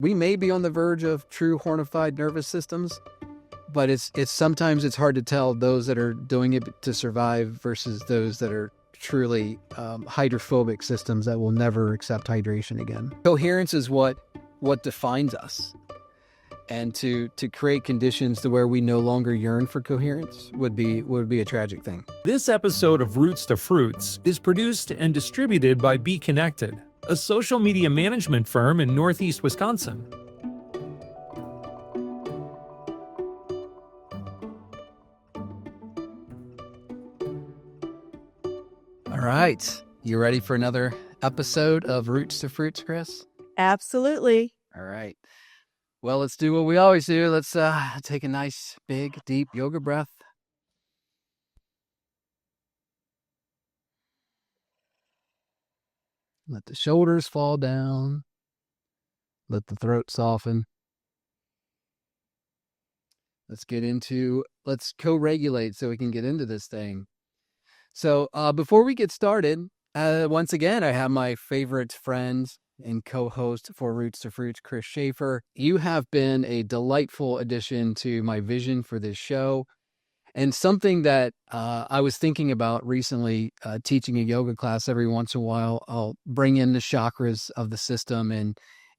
We may be on the verge of true hornified nervous systems, but it's sometimes it's hard to tell those that are doing it to survive versus those that are truly hydrophobic systems that will never accept hydration again. Coherence is what defines us. And to create conditions to where we no longer yearn for coherence would be a tragic thing. This episode of Roots to Fruits is produced and distributed by Be Connected, a social media management firm in Northeast Wisconsin. All right. You ready for another episode of Roots to Fruits, Chris? Absolutely. All right. Well, let's do what we always do. Let's take a nice, big, deep yoga breath. Let the shoulders fall down. Let the throat soften. Let's co-regulate so we can get into this thing. So before we get started, once again, I have my favorite friend and co-host for Roots to Fruits, Chris Schaefer. You have been a delightful addition to my vision for this show. And something that I was thinking about recently, teaching a yoga class every once in a while, I'll bring in the chakras of the system.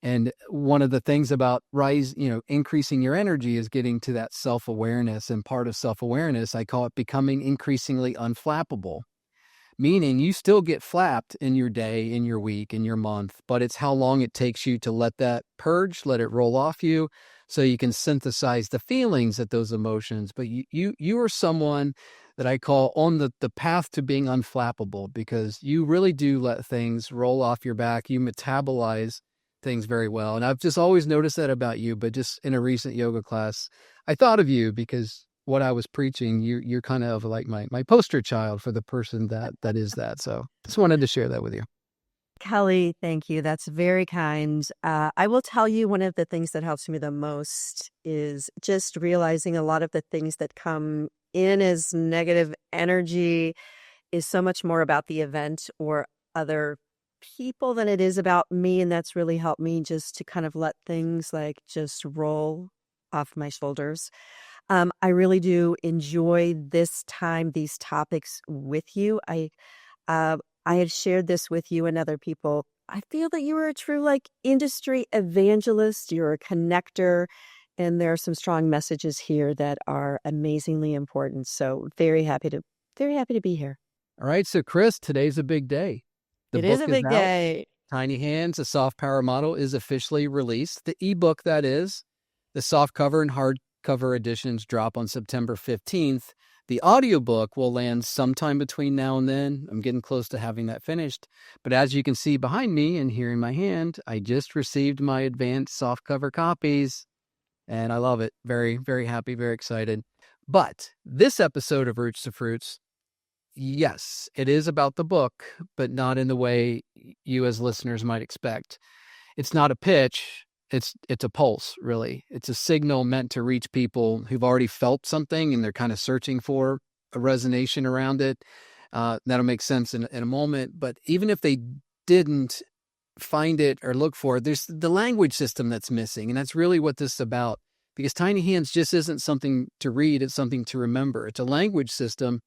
And one of the things about increasing your energy is getting to that self-awareness. And part of self-awareness, I call it becoming increasingly unflappable. Meaning you still get flapped in your day, in your week, in your month, but it's how long it takes you to let that purge, let it roll off you, so you can synthesize the feelings at those emotions. But you are someone that I call on the path to being unflappable, because you really do let things roll off your back. You metabolize things very well. And I've just always noticed that about you, but just in a recent yoga class, I thought of you because what I was preaching, you're kind of like my poster child for the person that is that. So just wanted to share that with you. Kelly, thank you. That's very kind. I will tell you, one of the things that helps me the most is just realizing a lot of the things that come in as negative energy is so much more about the event or other people than it is about me. And that's really helped me just to kind of let things like just roll off my shoulders. I really do enjoy this time, these topics with you. I had shared this with you and other people. I feel that you are a true industry evangelist. You're a connector, and there are some strong messages here that are amazingly important. So very happy to be here. All right. So Chris, today's a big day. It is a big day. Tiny Hands, a soft power model, is officially released. The ebook, that is, the soft cover and hard cover editions drop on September 15th. The audiobook will land sometime between now and then. I'm getting close to having that finished. But as you can see behind me and here in my hand, I just received my advanced soft cover copies, and I love it. Very, very happy, very excited. But this episode of Roots to Fruits, yes, it is about the book, but not in the way you as listeners might expect. It's not a pitch. It's a pulse, really. It's a signal meant to reach people who've already felt something and they're kind of searching for a resonation around it. That'll make sense in a moment. But even if they didn't find it or look for it, there's the language system that's missing. And that's really what this is about. Because Tiny Hands just isn't something to read. It's something to remember. It's a language system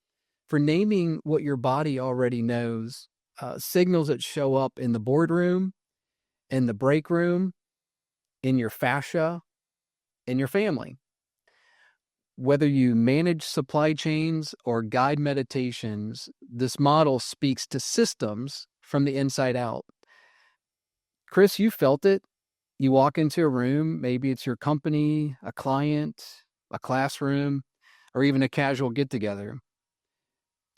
for naming what your body already knows. Signals that show up in the boardroom, in the break room, in your fascia, in your family. Whether you manage supply chains or guide meditations, this model speaks to systems from the inside out. Chris, you felt it. You walk into a room, maybe it's your company, a client, a classroom, or even a casual get-together.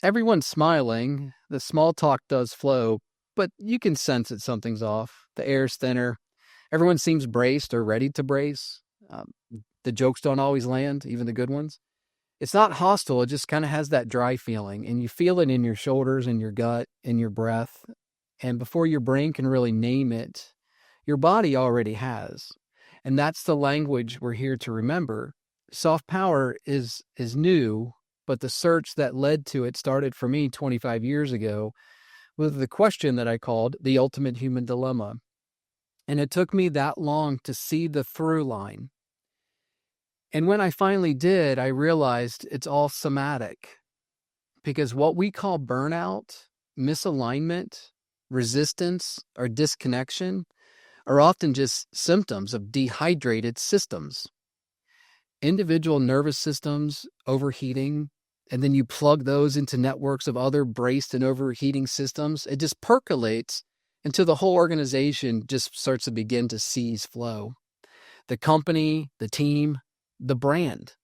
Everyone's smiling. The small talk does flow, but you can sense that something's off. The air's thinner. Everyone seems braced or ready to brace. The jokes don't always land, even the good ones. It's not hostile. It just kind of has that dry feeling, and you feel it in your shoulders, in your gut, in your breath. And before your brain can really name it, your body already has. And that's the language we're here to remember. Soft power is new, but the search that led to it started for me 25 years ago with the question that I called the ultimate human dilemma. And it took me that long to see the through line. And when I finally did, I realized it's all somatic. Because what we call burnout, misalignment, resistance, or disconnection are often just symptoms of dehydrated systems. Individual nervous systems overheating, and then you plug those into networks of other braced and overheating systems. It just percolates until the whole organization just starts to begin to seize flow. The company, the team, the brand.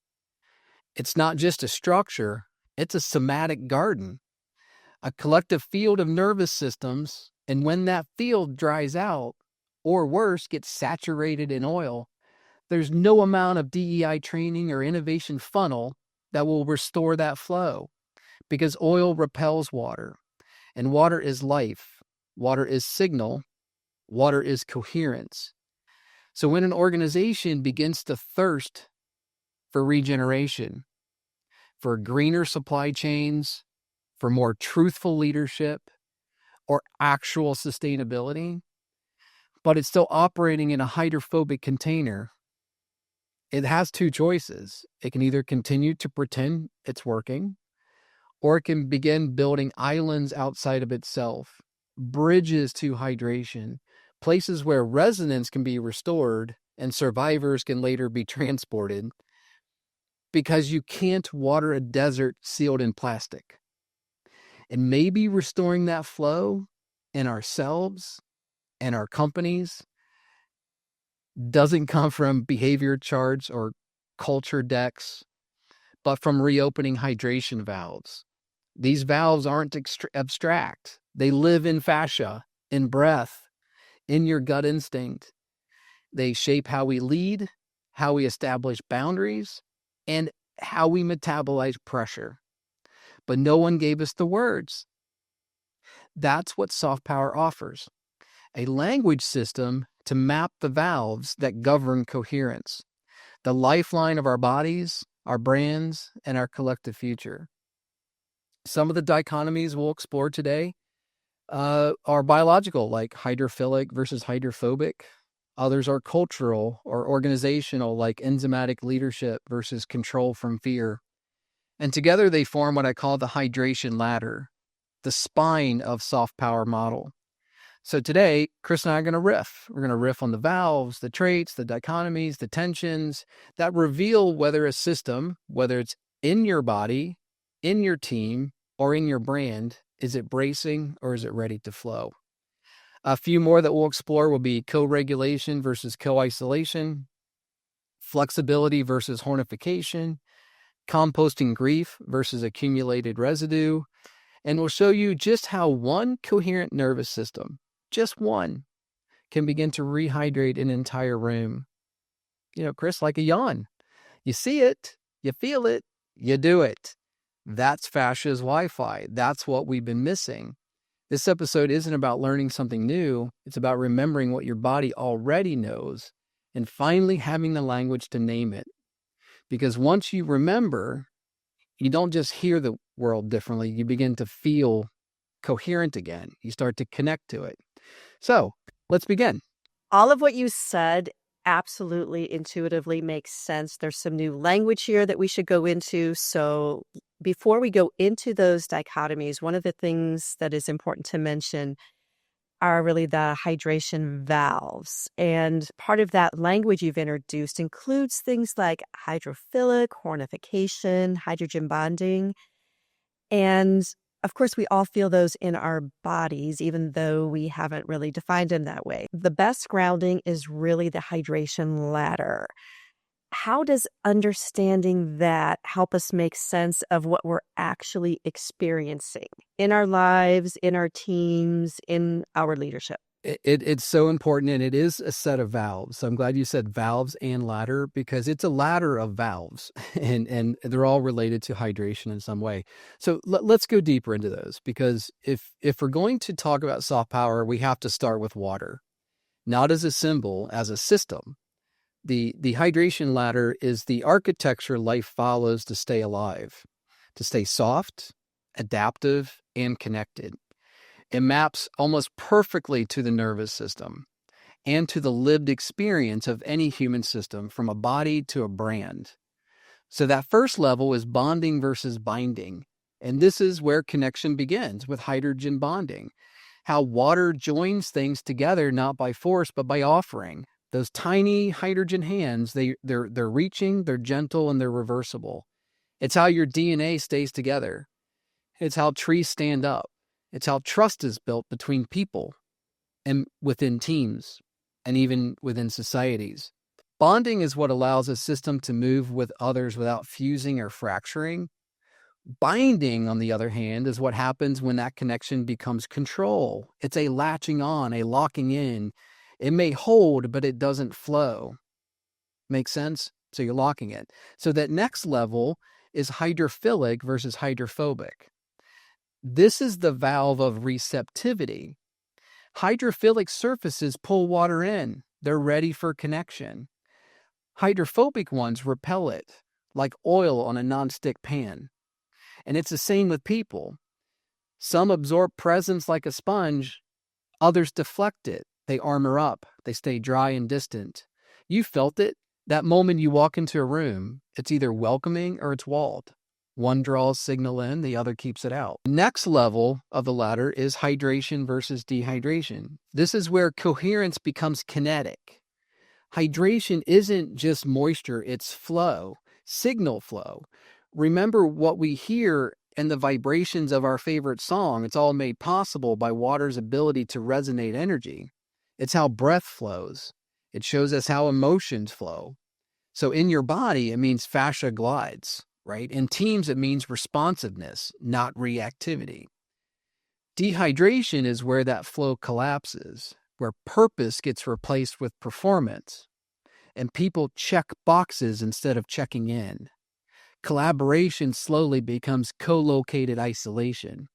It's not just a structure, it's a somatic garden, a collective field of nervous systems. And when that field dries out, or worse, gets saturated in oil, there's no amount of DEI training or innovation funnel that will restore that flow, because oil repels water, and water is life. Water is signal. Water is coherence. So when an organization begins to thirst for regeneration, for greener supply chains, for more truthful leadership, or actual sustainability, but it's still operating in a hydrophobic container, it has two choices. It can either continue to pretend it's working, or it can begin building islands outside of itself, bridges to hydration, places where resonance can be restored and survivors can later be transported, because you can't water a desert sealed in plastic. And maybe restoring that flow in ourselves and our companies doesn't come from behavior charts or culture decks, but from reopening hydration valves. These valves aren't abstract. They live in fascia, in breath, in your gut instinct. They shape how we lead, how we establish boundaries, and how we metabolize pressure. But no one gave us the words. That's what soft power offers: a language system to map the valves that govern coherence, the lifeline of our bodies, our brands, and our collective future. Some of the dichotomies we'll explore today are biological, like hydrophilic versus hydrophobic. Others are cultural or organizational, like enzymatic leadership versus control from fear. And together they form what I call the hydration ladder, the spine of soft power model. So today, Chris and I are going to riff. We're going to riff on the valves, the traits, the dichotomies, the tensions that reveal whether a system, whether it's in your body, in your team, or in your brand, is it bracing or is it ready to flow? A few more that we'll explore will be co-regulation versus co-isolation, flexibility versus hornification, composting grief versus accumulated residue, and we'll show you just how one coherent nervous system, just one, can begin to rehydrate an entire room. You know, Chris, like a yawn. You see it, you feel it, you do it. That's fascia's Wi-Fi. That's what we've been missing. This episode isn't about learning something new. It's about remembering what your body already knows and finally having the language to name it. Because once you remember, you don't just hear the world differently. You begin to feel coherent again. You start to connect to it. So let's begin. All of what you said absolutely intuitively makes sense. There's some new language here that we should go into. So before we go into those dichotomies, one of the things that is important to mention are really the hydration valves. And part of that language you've introduced includes things like hydrophilic, hornification, hydrogen bonding. And of course, we all feel those in our bodies, even though we haven't really defined them that way. The best grounding is really the hydration ladder. How does understanding that help us make sense of what we're actually experiencing in our lives, in our teams, in our leadership? It's so important, and it is a set of valves. So I'm glad you said valves and ladder, because it's a ladder of valves, and they're all related to hydration in some way. So let's go deeper into those, because if we're going to talk about soft power, we have to start with water, not as a symbol, as a system. The hydration ladder is the architecture life follows to stay alive, to stay soft, adaptive, and connected. It maps almost perfectly to the nervous system. and to the lived experience of any human system, from a body to a brand. So that first level is bonding versus binding. And this is where connection begins, with hydrogen bonding. How water joins things together, not by force, but by offering. Those tiny hydrogen hands, they're reaching, they're gentle, and they're reversible. It's how your DNA stays together. It's how trees stand up. It's how trust is built between people and within teams and even within societies. Bonding is what allows a system to move with others without fusing or fracturing. Binding, on the other hand, is what happens when that connection becomes control. It's a latching on, a locking in. It may hold, but it doesn't flow. Make sense? So you're locking it. So that next level is hydrophilic versus hydrophobic. This is the valve of receptivity. Hydrophilic surfaces pull water in. They're ready for connection. Hydrophobic ones repel it, like oil on a nonstick pan. And it's the same with people. Some absorb presence like a sponge. Others deflect it. They armor up. They stay dry and distant. You felt it. That moment you walk into a room, it's either welcoming or it's walled. One draws signal in, the other keeps it out. Next level of the ladder is hydration versus dehydration. This is where coherence becomes kinetic. Hydration isn't just moisture, it's flow, signal flow. Remember what we hear and the vibrations of our favorite song. It's all made possible by water's ability to resonate energy. It's how breath flows. It shows us how emotions flow. So in your body, it means fascia glides, right? In teams, it means responsiveness, not reactivity. Dehydration is where that flow collapses, where purpose gets replaced with performance, and people check boxes instead of checking in. Collaboration slowly becomes co-located isolation.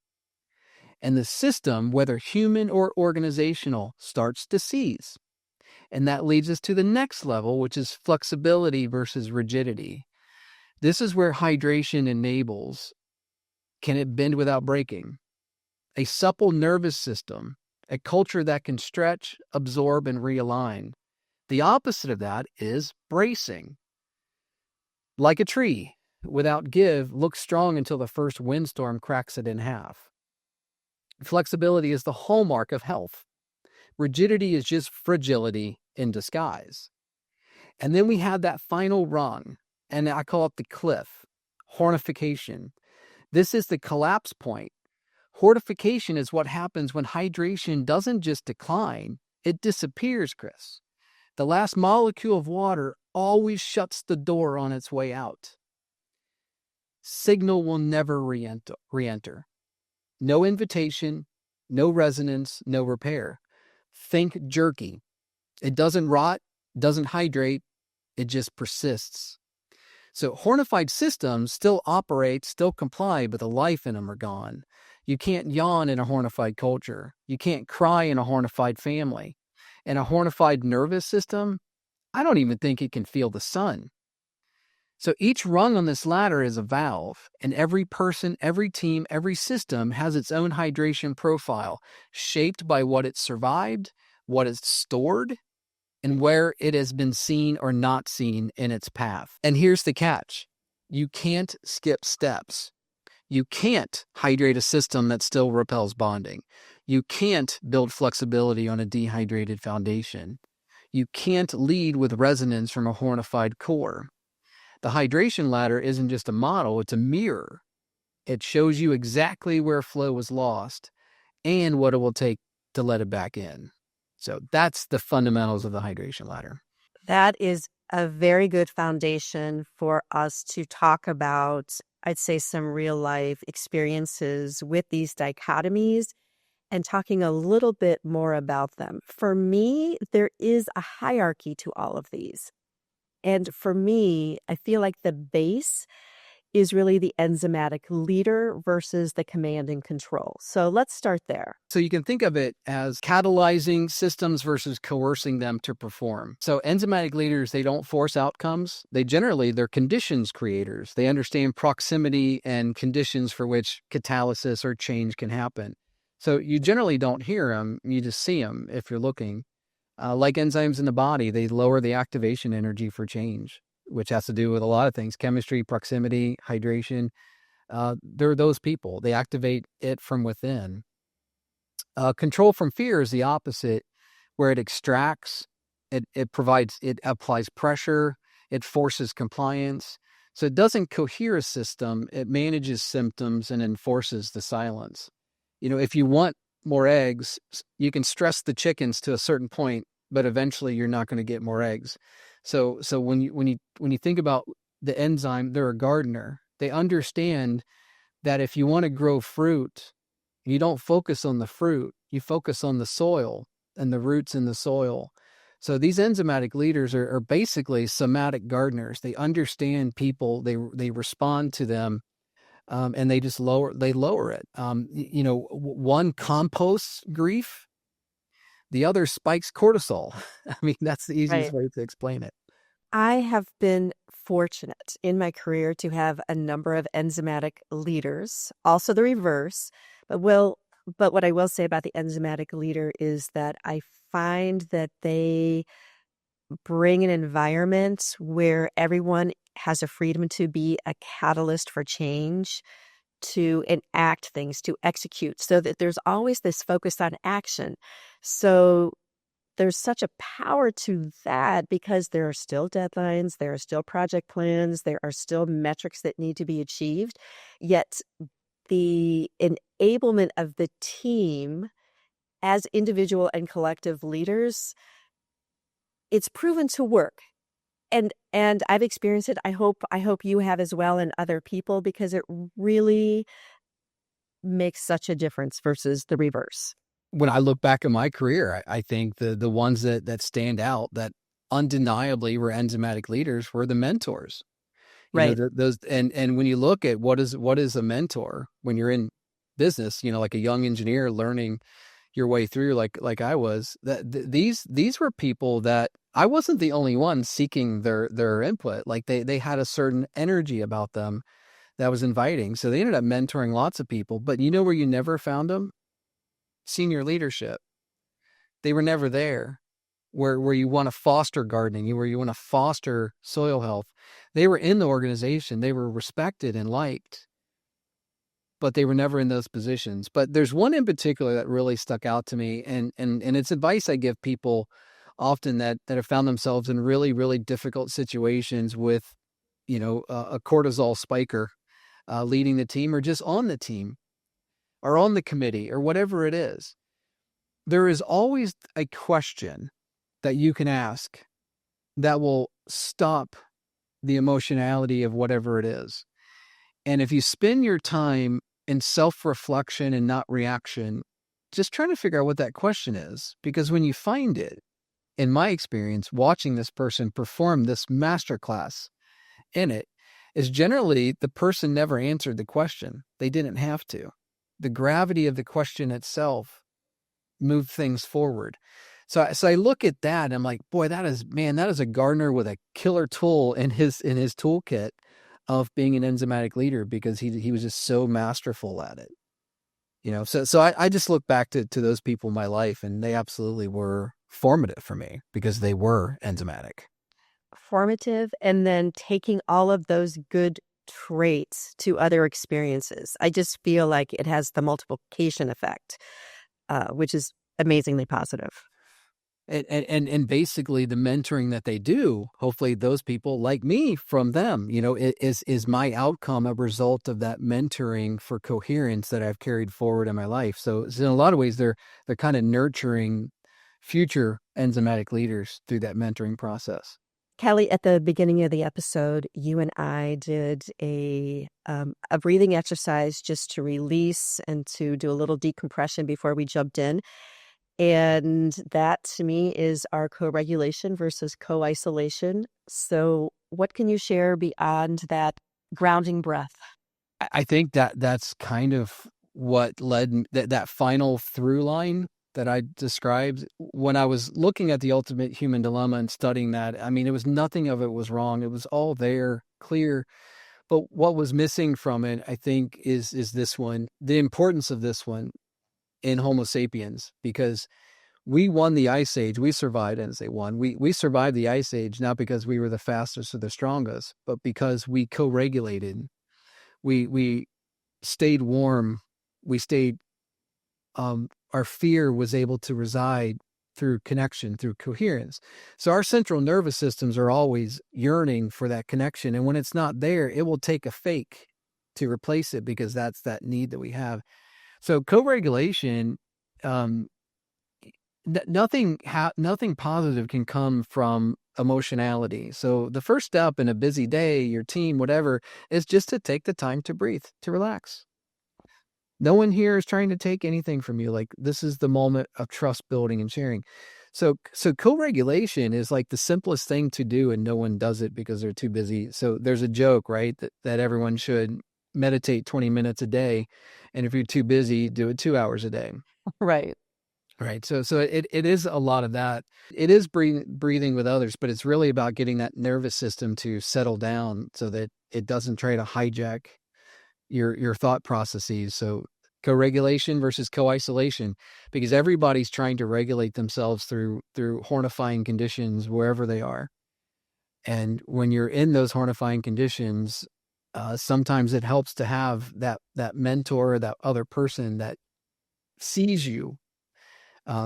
And the system, whether human or organizational, starts to seize. And that leads us to the next level, which is flexibility versus rigidity. This is where hydration enables. Can it bend without breaking? A supple nervous system, a culture that can stretch, absorb, and realign. The opposite of that is bracing. Like a tree, without give, looks strong until the first windstorm cracks it in half. Flexibility is the hallmark of health. Rigidity is just fragility in disguise. And then we have that final rung, and I call it the cliff, hornification. This is the collapse point. Hornification is what happens when hydration doesn't just decline, it disappears, Chris. The last molecule of water always shuts the door on its way out. Signal will never re-enter. No invitation, no resonance, no repair. Think jerky. It doesn't rot, doesn't hydrate, it just persists. So hornified systems still operate, still comply, but the life in them are gone. You can't yawn in a hornified culture. You can't cry in a hornified family. In a hornified nervous system, I don't even think it can feel the sun. So each rung on this ladder is a valve, and every person, every team, every system has its own hydration profile, shaped by what it survived, what it's stored, and where it has been seen or not seen in its path. And here's the catch. You can't skip steps. You can't hydrate a system that still repels bonding. You can't build flexibility on a dehydrated foundation. You can't lead with resonance from a hornified core. The hydration ladder isn't just a model, it's a mirror. It shows you exactly where flow was lost and what it will take to let it back in. So that's the fundamentals of the hydration ladder. That is a very good foundation for us to talk about, I'd say, some real life experiences with these dichotomies and talking a little bit more about them. For me, there is a hierarchy to all of these. And for me, I feel like the base is really the enzymatic leader versus the command and control. So let's start there. So you can think of it as catalyzing systems versus coercing them to perform. So enzymatic leaders, they don't force outcomes. They're conditions creators. They understand proximity and conditions for which catalysis or change can happen. So you generally don't hear them, you just see them if you're looking. Like enzymes in the body, they lower the activation energy for change, which has to do with a lot of things: chemistry, proximity, hydration. They're those people. They activate it from within. Control from fear is the opposite, where it extracts, it provides, it applies pressure, it forces compliance. So it doesn't cohere a system, it manages symptoms and enforces the silence. If you want more eggs, you can stress the chickens to a certain point, but eventually you're not going to get more eggs. So when you think about the enzyme, they're a gardener. They understand that if you want to grow fruit, you don't focus on the fruit, you focus on the soil and the roots in the soil. So these enzymatic leaders are basically somatic gardeners. They understand people, they respond to them, and they just lower it. One composts grief, the other spikes cortisol. I mean, that's the easiest Right. way to explain it. I have been fortunate in my career to have a number of enzymatic leaders, also the reverse. But what I will say about the enzymatic leader is that I find that they bring an environment where everyone has a freedom to be a catalyst for change, to enact things, to execute, so that there's always this focus on action. So there's such a power to that because there are still deadlines, there are still project plans, there are still metrics that need to be achieved. Yet the enablement of the team as individual and collective leaders, it's proven to work. And I've experienced it. I hope you have as well, and other people, because it really makes such a difference versus the reverse. When I look back at my career, I think the ones that stand out, that undeniably were enzymatic leaders, were the mentors. Right. Those, and when you look at what is a mentor when you're in business, like a young engineer learning your way through, like I was, these were people that I wasn't the only one seeking their input. Like they had a certain energy about them that was inviting. So they ended up mentoring lots of people. But you know where you never found them? Senior leadership. They were never there. Where you want to foster gardening, where you want to foster soil health. They were in the organization. They were respected and liked, but they were never in those positions. But there's one in particular that really stuck out to me, and it's advice I give people often that have found themselves in really, really difficult situations with, a cortisol spiker leading the team, or just on the team, or on the committee, or whatever it is. There is always a question that you can ask that will stop the emotionality of whatever it is. And if you spend your time in self-reflection and not reaction, just trying to figure out what that question is, because when you find it, in my experience, watching this person perform this masterclass in it, is generally the person never answered the question. They didn't have to. The gravity of the question itself moved things forward. So I look at that and I'm like, boy, that is a gardener with a killer tool in his toolkit of being an enzymatic leader, because he was just so masterful at it. So I just look back to those people in my life, and they absolutely were formative for me because they were enzymatic. Formative, and then taking all of those good traits to other experiences. I just feel like it has the multiplication effect, which is amazingly positive. And basically the mentoring that they do, hopefully those people like me from them, is my outcome a result of that mentoring for coherence that I've carried forward in my life. So in a lot of ways, they're kind of nurturing future enzymatic leaders through that mentoring process. Kelly, at the beginning of the episode, you and I did a breathing exercise just to release and to do a little decompression before we jumped in. And that, to me, is our co-regulation versus co-isolation. So what can you share beyond that grounding breath? I think that's kind of what led that final through line that I described when I was looking at the ultimate human dilemma and studying that. I mean, it was nothing of it was wrong. It was all there, clear. But what was missing from it, I think, is this one, the importance of this one in Homo sapiens, because we won the ice age. We survived. I didn't say won. We survived the ice age, not because we were the fastest or the strongest, but because we co-regulated. We stayed warm. We stayed, our fear was able to reside through connection, through coherence. So our central nervous systems are always yearning for that connection. And when it's not there, it will take a fake to replace it, because that's that need that we have. So co-regulation, nothing positive can come from emotionality. So the first step in a busy day, your team, whatever, is just to take the time to breathe, to relax. No one here is trying to take anything from you. Like, this is the moment of trust building and sharing. So co-regulation is like the simplest thing to do, and no one does it because they're too busy. So there's a joke, right? That everyone should meditate 20 minutes a day. And if you're too busy, do it 2 hours a day. Right. Right. So it is a lot of that. It is breathing with others, but it's really about getting that nervous system to settle down so that it doesn't try to hijack your thought processes. So co-regulation versus co-isolation, because everybody's trying to regulate themselves through hornifying conditions wherever they are. And when you're in those hornifying conditions, sometimes it helps to have that mentor, that other person that sees you.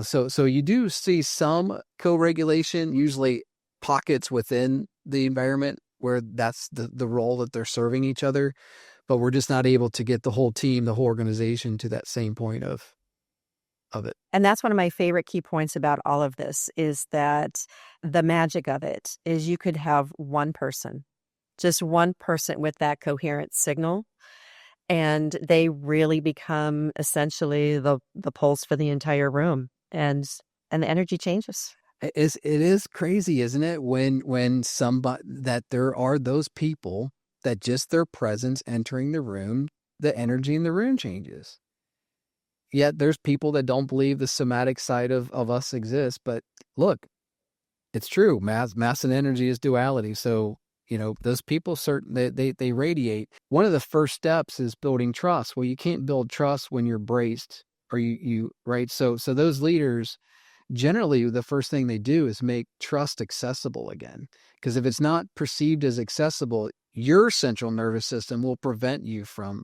So you do see some co-regulation, usually pockets within the environment where that's the role that they're serving each other. But we're just not able to get the whole team, the whole organization to that same point of it. And that's one of my favorite key points about all of this, is that the magic of it is you could have one person, just one person with that coherent signal, and they really become essentially the pulse for the entire room, and the energy changes. It is crazy, isn't it? When somebody, that there are those people that just their presence entering the room, the energy in the room changes. Yet there's people that don't believe the somatic side of us exists. But look, it's true. Mass and energy is duality. So, those people, they radiate. One of the first steps is building trust. Well, you can't build trust when you're braced, or right? So those leaders, generally, the first thing they do is make trust accessible again. Because if it's not perceived as accessible, your central nervous system will prevent you from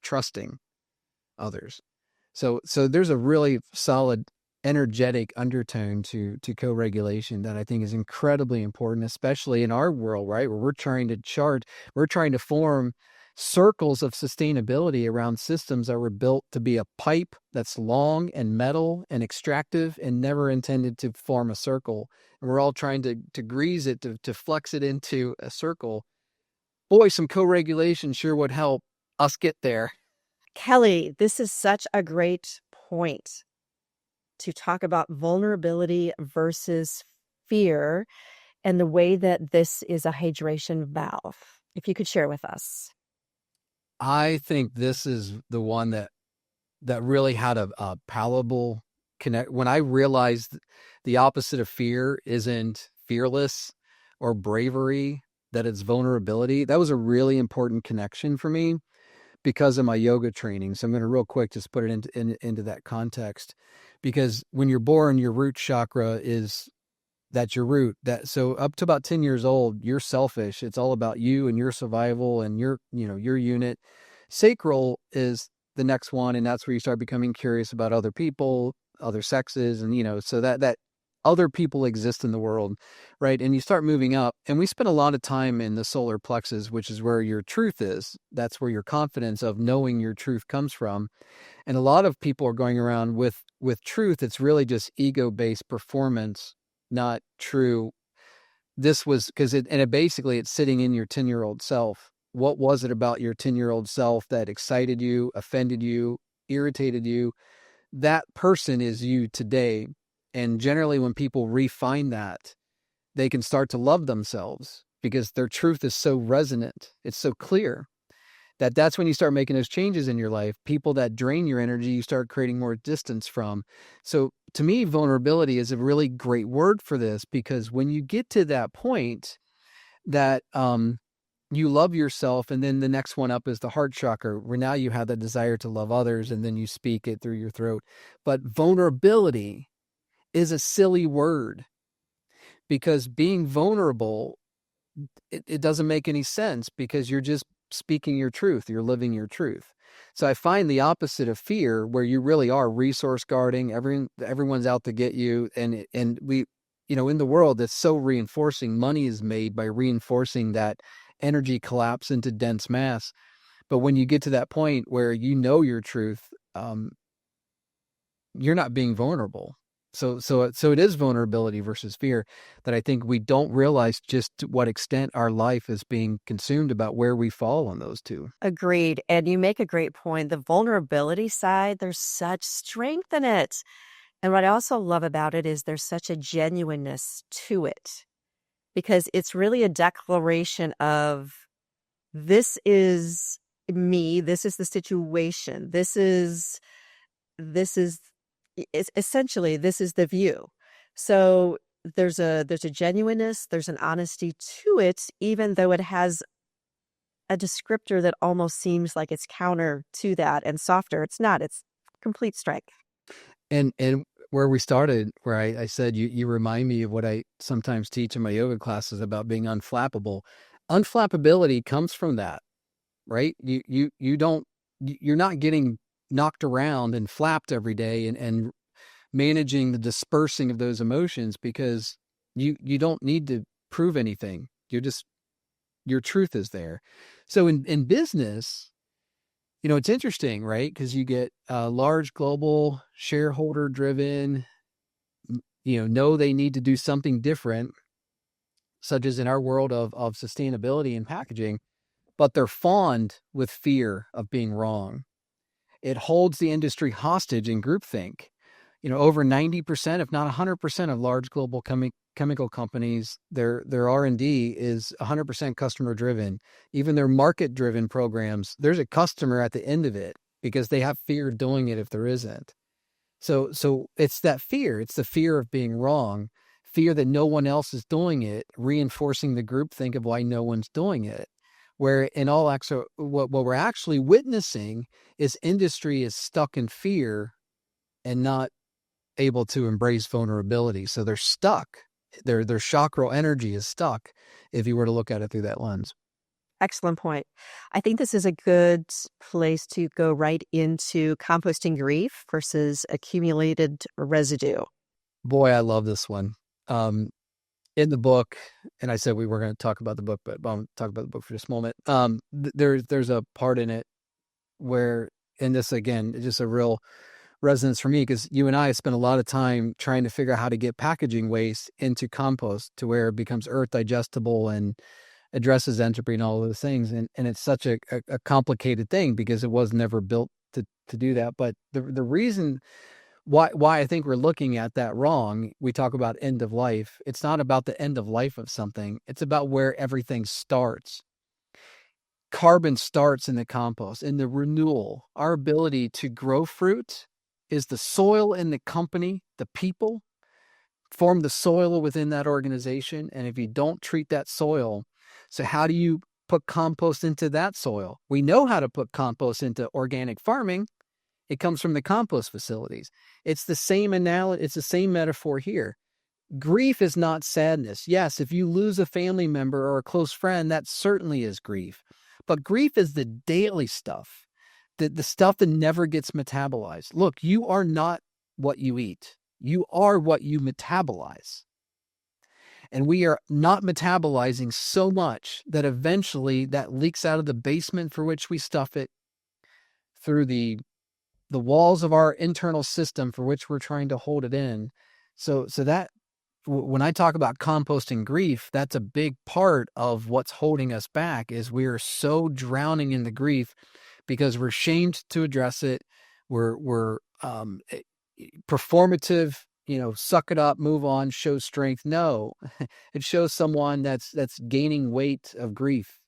trusting others. So there's a really solid energetic undertone to co-regulation that I think is incredibly important, especially in our world, right? Where we're trying to form circles of sustainability around systems that were built to be a pipe that's long and metal and extractive and never intended to form a circle. And we're all trying to grease it, to flex it into a circle. Boy, some co-regulation sure would help us get there. Kelly, this is such a great point to talk about vulnerability versus fear, and the way that this is a hydration valve. If you could share with us. I think this is the one that really had a palatable connect. When I realized the opposite of fear isn't fearless or bravery, that it's vulnerability, that was a really important connection for me because of my yoga training. So I'm going to real quick just put it into that context, because when you're born, your root chakra that's your root. So up to about 10 years old, you're selfish. It's all about you and your survival and your unit. Sacral is the next one, and that's where you start becoming curious about other people, other sexes, and so that other people exist in the world, right? And you start moving up, and we spend a lot of time in the solar plexus, which is where your truth is. That's where your confidence of knowing your truth comes from. And a lot of people are going around with truth. It's really just ego-based performance, not true. This was because basically it's sitting in your 10-year-old self. What was it about your 10-year-old self that excited you, offended you, irritated you? That person is you today. And generally when people refine that, they can start to love themselves because their truth is so resonant. It's so clear that's when you start making those changes in your life. People that drain your energy, you start creating more distance from. So to me, vulnerability is a really great word for this, because when you get to that point that you love yourself, and then the next one up is the heart chakra, where now you have the desire to love others, and then you speak it through your throat. But vulnerability is a silly word, because being vulnerable, it doesn't make any sense, because you're just speaking your truth. You're living your truth. So I find the opposite of fear, where you really are resource guarding. Everyone's out to get you. And we, in the world, it's so reinforcing. Money is made by reinforcing that energy collapse into dense mass. But when you get to that point where you know your truth, you're not being vulnerable. So it is vulnerability versus fear, that I think we don't realize just to what extent our life is being consumed about where we fall on those two. Agreed. And you make a great point. The vulnerability side, there's such strength in it. And what I also love about it is there's such a genuineness to it, because it's really a declaration of, this is me, this is the situation, this is essentially, this is the view. So there's a genuineness, there's an honesty to it, even though it has a descriptor that almost seems like it's counter to that and softer. It's not. It's complete strength. And where we started, where I said you remind me of what I sometimes teach in my yoga classes about being unflappable. Unflappability comes from that, right? You're not getting knocked around and flapped every day and managing the dispersing of those emotions, because you don't need to prove anything. Your truth is there. So in business, it's interesting, right? Because you get large global shareholder driven, know they need to do something different, such as in our world of sustainability and packaging, but they're fond with fear of being wrong. It holds the industry hostage in groupthink. Over 90%, if not 100% of large global chemical companies, their R&D is 100% customer driven. Even their market driven programs, there's a customer at the end of it, because they have fear doing it if there isn't. So it's that fear. It's the fear of being wrong, fear that no one else is doing it, reinforcing the groupthink of why no one's doing it. Where in all actual, what we're actually witnessing is industry is stuck in fear and not able to embrace vulnerability. So they're stuck. Their chakral energy is stuck, if you were to look at it through that lens. Excellent point. I think this is a good place to go right into composting grief versus accumulated residue. Boy, I love this one. In the book, and I said we were going to talk about the book, but I'll talk about the book for just a moment. There's a part in it where, and this again, is just a real resonance for me, because you and I spent a lot of time trying to figure out how to get packaging waste into compost to where it becomes earth digestible and addresses entropy and all of those things. And it's such a complicated thing, because it was never built to do that. But the reason why I think we're looking at that wrong, we talk about end of life. It's not about the end of life of something. It's about where everything starts. Carbon starts in the compost, in the renewal. Our ability to grow fruit is the soil in the company, the people form the soil within that organization. And if you don't treat that soil, so how do you put compost into that soil? We know how to put compost into organic farming. It comes from the compost facilities. It's the same analogy. It's the same metaphor here. Grief is not sadness. Yes, if you lose a family member or a close friend, that certainly is grief. But grief is the daily stuff, the stuff that never gets metabolized. Look, you are not what you eat. You are what you metabolize. And we are not metabolizing so much that eventually that leaks out of the basement for which we stuff it, through the walls of our internal system for which we're trying to hold it in. So that when I talk about composting grief, that's a big part of what's holding us back, is we are so drowning in the grief because we're shamed to address it. We're performative, suck it up, move on, show strength. No, it shows someone that's gaining weight of grief.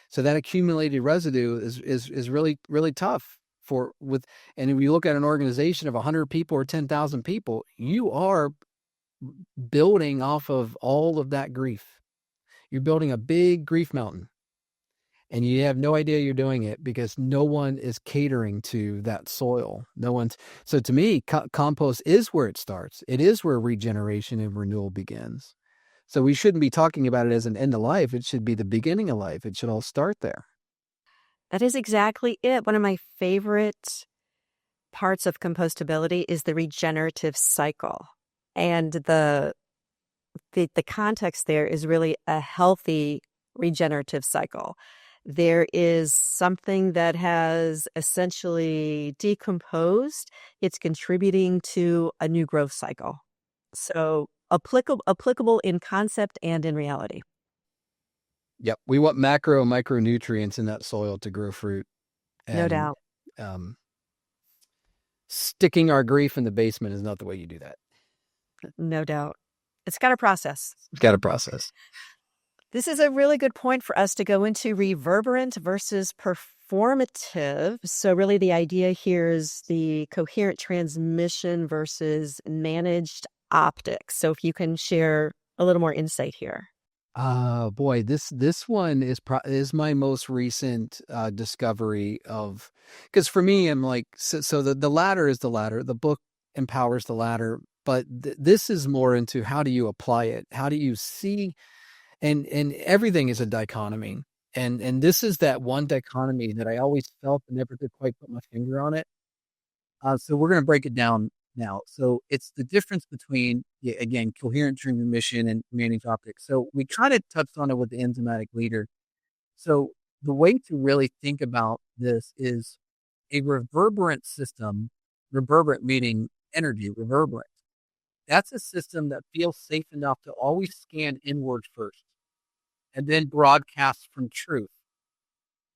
So that accumulated residue is really, really tough. And if you look at an organization of 100 people or 10,000 people, you are building off of all of that grief. You're building a big grief mountain. and you have no idea you're doing it because no one is catering to that soil. No one's. So to me, compost is where it starts. It is where regeneration and renewal begins. So we shouldn't be talking about it as an end of life. It should be the beginning of life. It should all start there. That is exactly it. One of my favorite parts of compostability is the regenerative cycle. And the context there is really a healthy regenerative cycle. There is something that has essentially decomposed. It's contributing to a new growth cycle. So applicable in concept and in reality. Yep. We want macro and micronutrients in that soil to grow fruit. And, No doubt. Sticking our grief in the basement is not the way you do that. No doubt. It's got a process. It's got a process. This is a really good point for us to go into reverberant versus performative. So really the idea here is the coherent transmission versus managed optics. So if you can share a little more insight here. Boy, this one is my most recent discovery of, because for me, I'm like, so the ladder is the ladder. The book empowers the ladder, but this is more into how do you apply it? How do you see? And everything is a dichotomy. And this is that one dichotomy that I always felt but never could quite put my finger on it. So we're going to break it down now. So it's the difference between, again, coherent transmission and managed optics. So we kind of touched on it with the enzymatic leader. So the way to really think about this is a reverberant system, reverberant meaning energy, reverberant. That's a system that feels safe enough to always scan inward first and then broadcast from truth,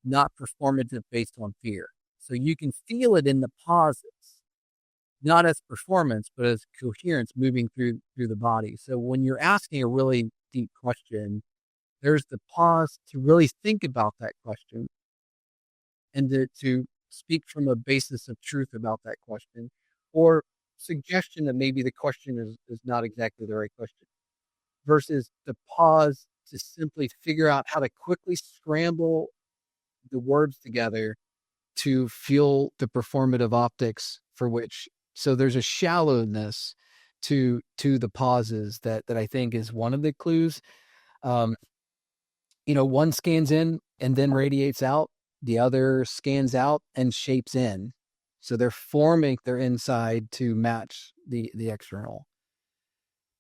not performative based on fear. So you can feel it in the pauses, not as performance, but as coherence moving through the body. So when you're asking a really deep question, there's the pause to really think about that question and to speak from a basis of truth about that question, or suggestion that maybe the question is not exactly the right question, versus the pause to simply figure out how to quickly scramble the words together to feel the performative optics for which. So there's a shallowness to the pauses that I think is one of the clues. One scans in and then radiates out. The other scans out and shapes in. So they're forming their inside to match the external.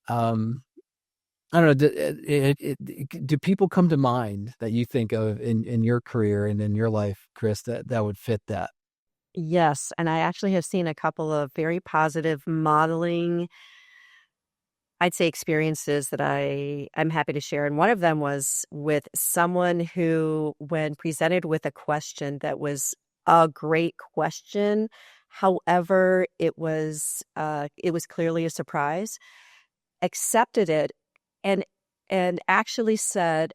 I don't know. Do people come to mind that you think of in your career and in your life, Chris, that would fit that? Yes. And I actually have seen a couple of very positive modeling, I'd say, experiences that I'm happy to share. And one of them was with someone who, when presented with a question that was a great question, however, it was clearly a surprise, accepted it and actually said,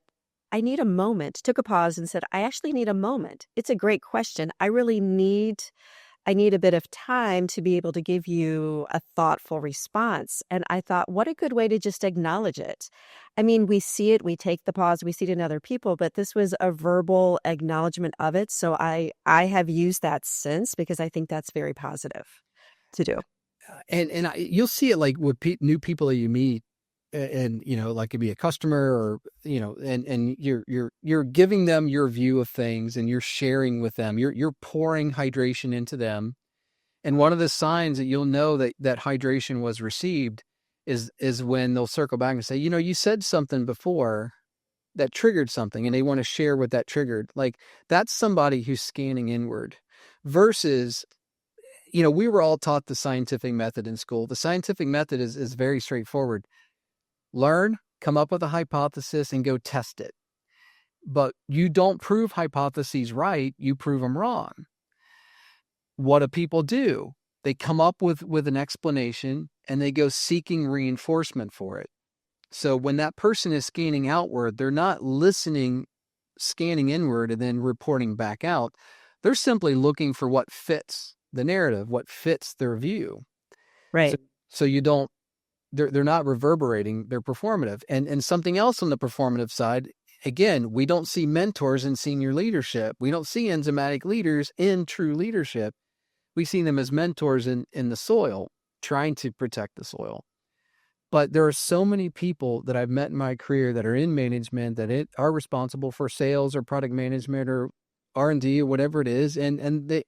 I need a moment, took a pause and said, I actually need a moment. It's a great question. I need a bit of time to be able to give you a thoughtful response. And I thought, what a good way to just acknowledge it. I mean, we see it, we take the pause, we see it in other people, but this was a verbal acknowledgement of it. So I have used that since, because I think that's very positive to do. And you'll see it like with new people that you meet, and like it could be a customer, or and you're giving them your view of things, and you're sharing with them, you're pouring hydration into them. And one of the signs that you'll know that hydration was received is when they'll circle back and say, you said something before that triggered something, and they want to share what that triggered. Like, that's somebody who's scanning inward. Versus, we were all taught the scientific method in school. The scientific method is very straightforward. Learn, come up with a hypothesis, and go test it. But you don't prove hypotheses right, you prove them wrong. What do people do? They come up with an explanation, and they go seeking reinforcement for it. So when that person is scanning outward, they're not listening, scanning inward, and then reporting back out. They're simply looking for what fits the narrative, what fits their view. Right. So you don't, they're not reverberating, they're performative. And something else on the performative side, again, we don't see mentors in senior leadership. We don't see enzymatic leaders in true leadership. We see them as mentors in the soil, trying to protect the soil. But there are so many people that I've met in my career that are in management that are responsible for sales or product management or R&D or whatever it is, and they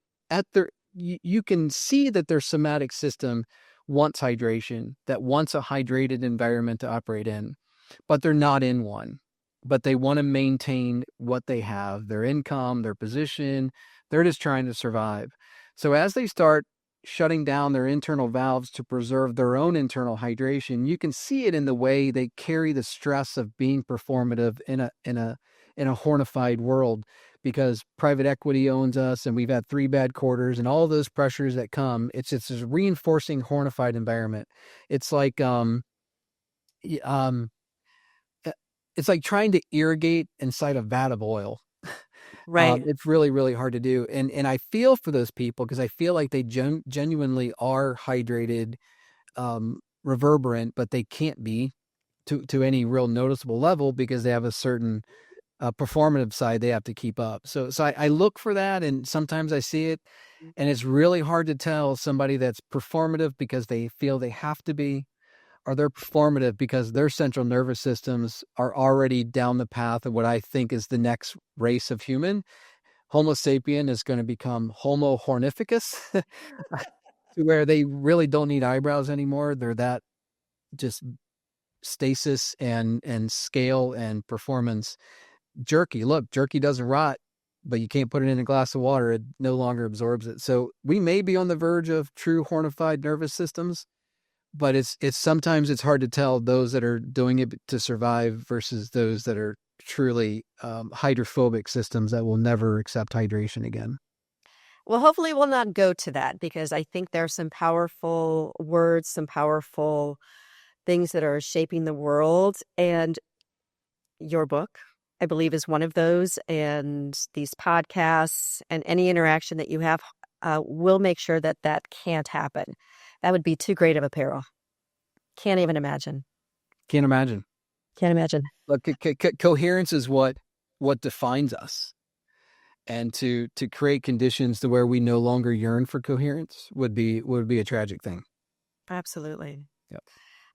you can see that their somatic system wants hydration, that wants a hydrated environment to operate in, but they're not in one. But they want to maintain what they have, their income, their position. They're just trying to survive. So as they start shutting down their internal valves to preserve their own internal hydration, you can see it in the way they carry the stress of being performative in a hornified world, because private equity owns us and we've had 3 bad quarters and all those pressures that come. It's this reinforcing hornified environment. It's like it's like trying to irrigate inside a vat of oil. Right. It's really, really hard to do. And I feel for those people because I feel like they genuinely are hydrated, reverberant, but they can't be to any real noticeable level because they have a certain performative side they have to keep up. So I look for that, and sometimes I see it, and it's really hard to tell somebody that's performative because they feel they have to be, or they're performative because their central nervous systems are already down the path of what I think is the next race of human. Homo sapien is going to become Homo hornificus, to where they really don't need eyebrows anymore. They're that just stasis and scale and performance. Jerky, look, jerky doesn't rot, but you can't put it in a glass of water. It no longer absorbs it. So we may be on the verge of true hornified nervous systems, but it's sometimes it's hard to tell those that are doing it to survive versus those that are truly hydrophobic systems that will never accept hydration again. Well, hopefully we'll not go to that, because I think there's some powerful words, some powerful things that are shaping the world. And your book, I believe, is one of those. And these podcasts and any interaction that you have will make sure that that can't happen. That would be too great of a peril. Can't even imagine. Can't imagine. Can't imagine. Look, coherence is what defines us. And to create conditions to where we no longer yearn for coherence would be a tragic thing. Absolutely. Yep.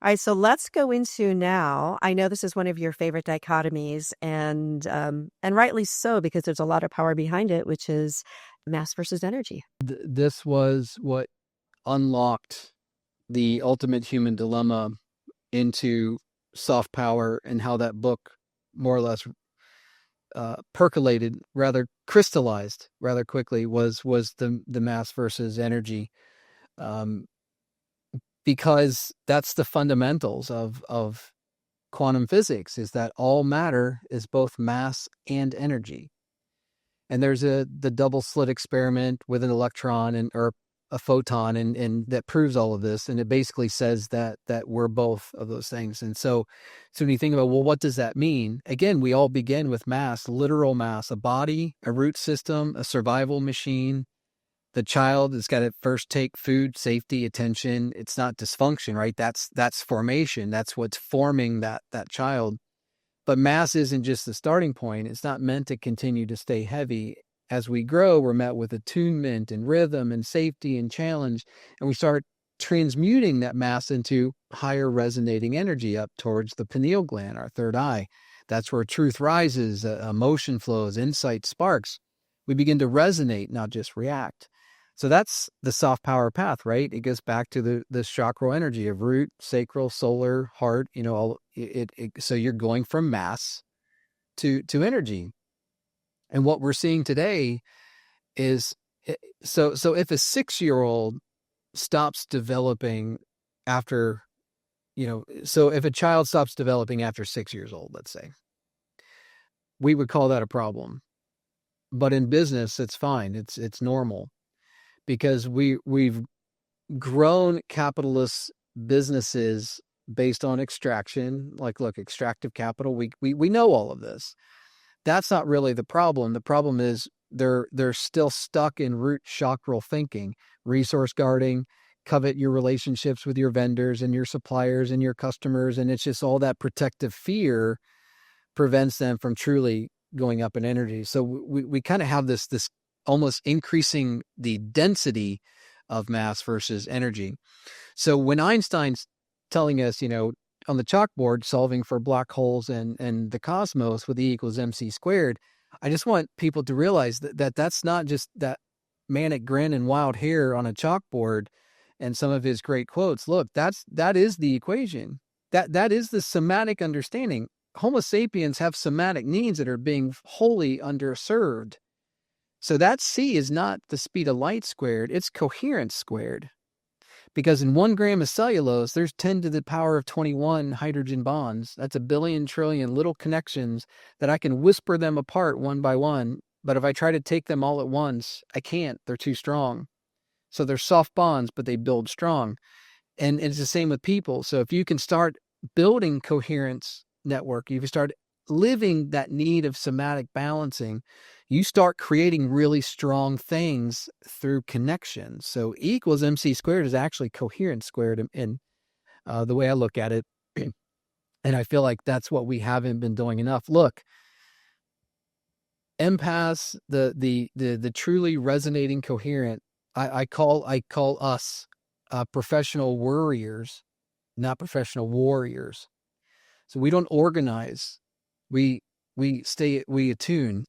All right, so let's go into now. I know this is one of your favorite dichotomies, and rightly so, because there's a lot of power behind it, which is mass versus energy. This was what unlocked the ultimate human dilemma into soft power, and how that book more or less percolated, rather crystallized rather quickly, was the mass versus energy, because that's the fundamentals of quantum physics, is that all matter is both mass and energy. And there's the double slit experiment with an electron or a photon, and that proves all of this. And it basically says that we're both of those things. And so when you think about, well, what does that mean? Again, we all begin with mass, literal mass, a body, a root system, a survival machine. The child has got to first take food, safety, attention. It's not dysfunction, right? That's formation. That's what's forming that child. But mass isn't just the starting point. It's not meant to continue to stay heavy. As we grow, we're met with attunement and rhythm and safety and challenge, and we start transmuting that mass into higher resonating energy up towards the pineal gland, our third eye. That's where truth rises, emotion flows, insight sparks. We begin to resonate, not just react. So that's the soft power path, right? It goes back to the chakral energy of root, sacral, solar, heart. So you're going from mass to energy. And what we're seeing today is, so if a 6-year-old stops developing after, so if a child stops developing after 6 years old, let's say, we would call that a problem. But in business, it's fine. It's normal, because we've grown capitalist businesses based on extraction. Like, look, extractive capital. We know all of this. That's not really the problem. The problem is they're still stuck in root chakral thinking, resource guarding, covet your relationships with your vendors and your suppliers and your customers. And it's just all that protective fear prevents them from truly going up in energy. So we kind of have this almost increasing the density of mass versus energy. So when Einstein's telling us, on the chalkboard, solving for black holes and the cosmos with E equals mc squared, I just want people to realize that that's not just that manic grin and wild hair on a chalkboard and some of his great quotes. Look, that is the equation. That is the somatic understanding. Homo sapiens have somatic needs that are being wholly underserved. So that C is not the speed of light squared, it's coherence squared. Because in 1 gram of cellulose, there's 10 to the power of 21 hydrogen bonds. That's a billion trillion little connections that I can whisper them apart one by one. But if I try to take them all at once, I can't. They're too strong. So they're soft bonds, but they build strong. And it's the same with people. So if you can start building coherence network, if you start living that need of somatic balancing, you start creating really strong things through connection. So E equals mc squared is actually coherence squared in the way I look at it. And I feel like that's what we haven't been doing enough. Look, empaths, the truly resonating coherent, I call us professional worriers, not professional warriors. So we don't organize. We attune.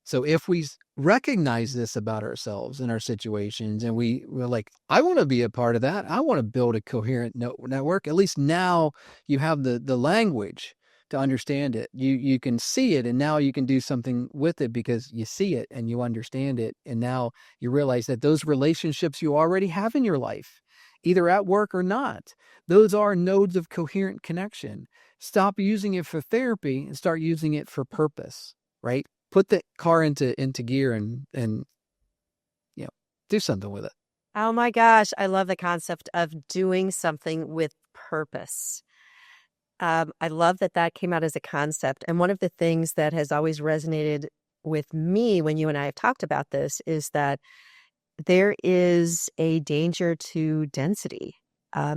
So if we recognize this about ourselves and our situations, and we're like, I want to be a part of that. I want to build a coherent network. At least now you have the language to understand it. You can see it, and now you can do something with it because you see it and you understand it. And now you realize that those relationships you already have in your life, either at work or not, those are nodes of coherent connection. Stop using it for therapy and start using it for purpose, right? Put the car into gear and do something with it. Oh my gosh, I love the concept of doing something with purpose. I love that came out as a concept. And one of the things that has always resonated with me when you and I have talked about this is that there is a danger to density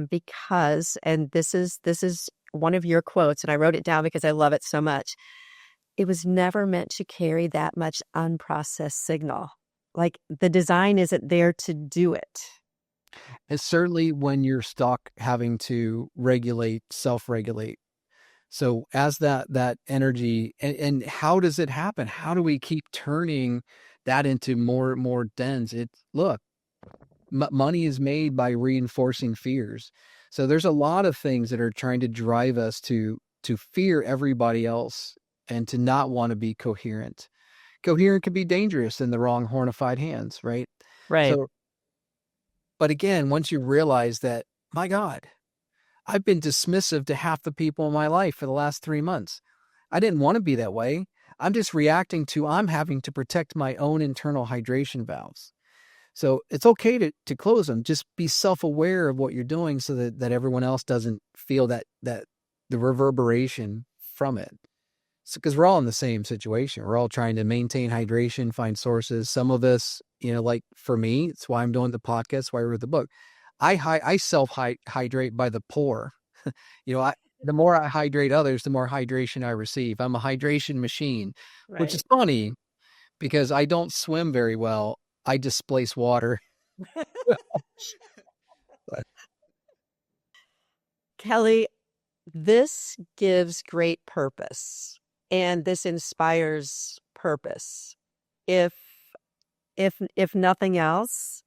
because, and this is one of your quotes, and I wrote it down because I love it so much. It was never meant to carry that much unprocessed signal. Like the design isn't there to do it. And certainly when you're stuck having to self-regulate. So as that energy, and how does it happen? How do we keep turning that into more dense? Money is made by reinforcing fears. So there's a lot of things that are trying to drive us to fear everybody else and to not want to be coherent. Coherent can be dangerous in the wrong hornified hands, right? Right. So, but again, once you realize that, my God, I've been dismissive to half the people in my life for the last 3 months. I didn't want to be that way. I'm just reacting to, I'm having to protect my own internal hydration valves. So it's okay to close them. Just be self-aware of what you're doing so that everyone else doesn't feel that the reverberation from it. Because we're all in the same situation. We're all trying to maintain hydration, find sources. Some of us, like for me, it's why I'm doing the podcast, why I wrote the book. I self-hydrate by the pour. The more I hydrate others, the more hydration I receive. I'm a hydration machine, Right. which is funny because I don't swim very well. I displace water. Kelly, this gives great purpose and this inspires purpose. If nothing else,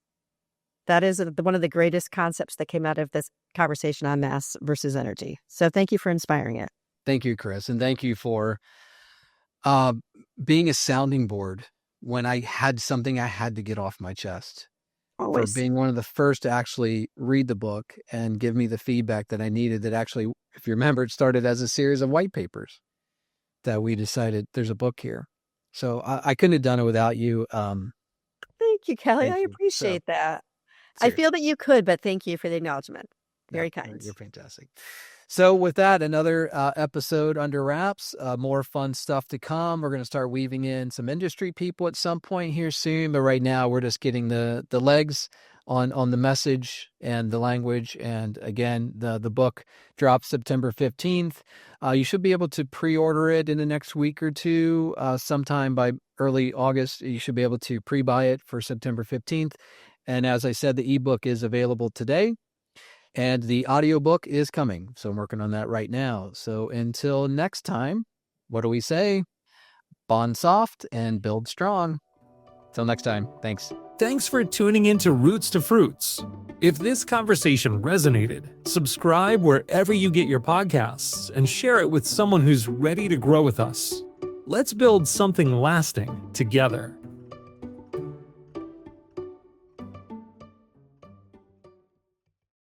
that is one of the greatest concepts that came out of this conversation on mass versus energy. So thank you for inspiring it. Thank you, Chris. And thank you for being a sounding board when I had something I had to get off my chest. Always. For being one of the first to actually read the book and give me the feedback that I needed. That actually, if you remember, it started as a series of white papers that we decided there's a book here. So I couldn't have done it without you. Thank you, Kelly. I appreciate that. I feel that you could, but thank you for the acknowledgement. Very kind. You're fantastic. So with that, another episode under wraps, more fun stuff to come. We're going to start weaving in some industry people at some point here soon. But right now we're just getting the legs on the message and the language. And again, the book drops September 15th. You should be able to pre-order it in the next week or two. Sometime by early August, you should be able to pre-buy it for September 15th. And as I said, the ebook is available today. And the audiobook is coming. So I'm working on that right now. So until next time, what do we say? Bond soft and build strong. Till next time. Thanks. Thanks for tuning in to Roots to Fruits. If this conversation resonated, subscribe wherever you get your podcasts and share it with someone who's ready to grow with us. Let's build something lasting together.